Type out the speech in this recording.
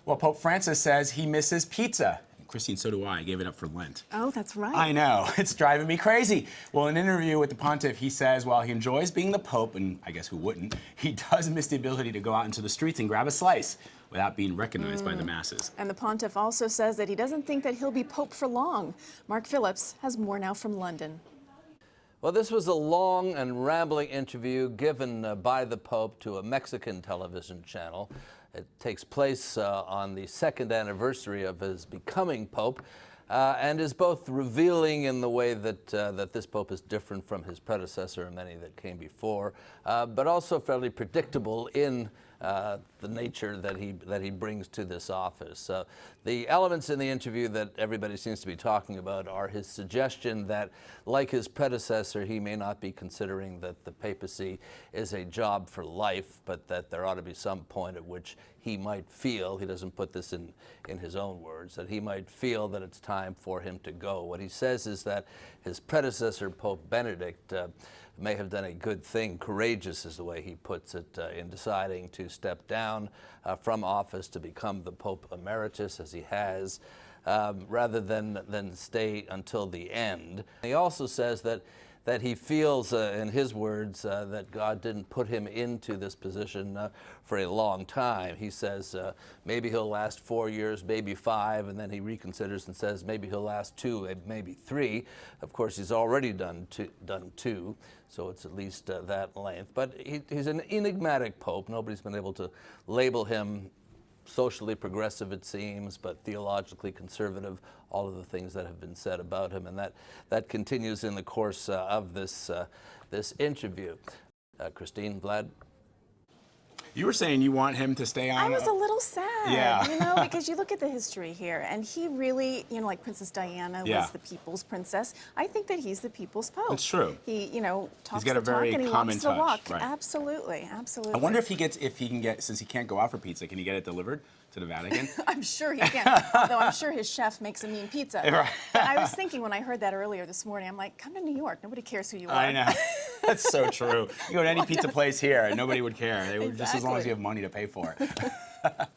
Well, Pope Francis says he misses pizza. Christine, so do I. I gave it up for Lent. Oh, that's right. I know. It's driving me crazy. Well, in an interview with the pontiff, he says while he enjoys being the Pope, and I guess who wouldn't, he does miss the ability to go out into the streets and grab a slice without being recognized by the masses. And the pontiff also says that he doesn't think that he'll be Pope for long. Mark Phillips has more now from London. Well, this was a long and rambling interview given by the Pope to a Mexican television channel. It takes place on the second anniversary of his becoming Pope and is both revealing in the way that, that this Pope is different from his predecessor and many that came before, but also fairly predictable in the nature that he brings to this office. The elements in the interview that everybody seems to be talking about are his suggestion that, like his predecessor, he may not be considering that the papacy is a job for life, but that there ought to be some point at which he might feel, he doesn't put this in his own words, that he might feel that it's time for him to go. What he says is that his predecessor, Pope Benedict, may have done a good thing. Courageous is the way he puts it, in deciding to step down from office to become the Pope Emeritus, as he has, rather than stay until the end. He also says that he feels, in his words, that God didn't put him into this position for a long time. He says maybe he'll last 4 years, maybe 5, and then he reconsiders and says maybe he'll last 2, maybe 3. Of course, he's already done 2, so it's at least that length. But he's an enigmatic pope. Nobody's been able to label him socially progressive, it seems, but theologically conservative, all of the things that have been said about him, and that continues in the course of this interview. Christine, Vlad? You were saying you want him to stay on. I was a little sad, Yeah. you know, because you look at the history here, and he really, you know, like Princess Diana was the people's princess. I think that he's the people's Pope. It's true. He, you know, talks He's got a the talk very and he common walks the touch, walk. right. Absolutely, absolutely. I wonder if he can get, since he can't go out for pizza, can he get it delivered to the Vatican? I'm sure he can, although I'm sure his chef makes a mean pizza. Right. But I was thinking when I heard that earlier this morning, I'm like, come to New York. Nobody cares who you are. I know. That's so true. You go to any pizza place here, and nobody would care. They would, just as long as Exactly. you have money to pay for it.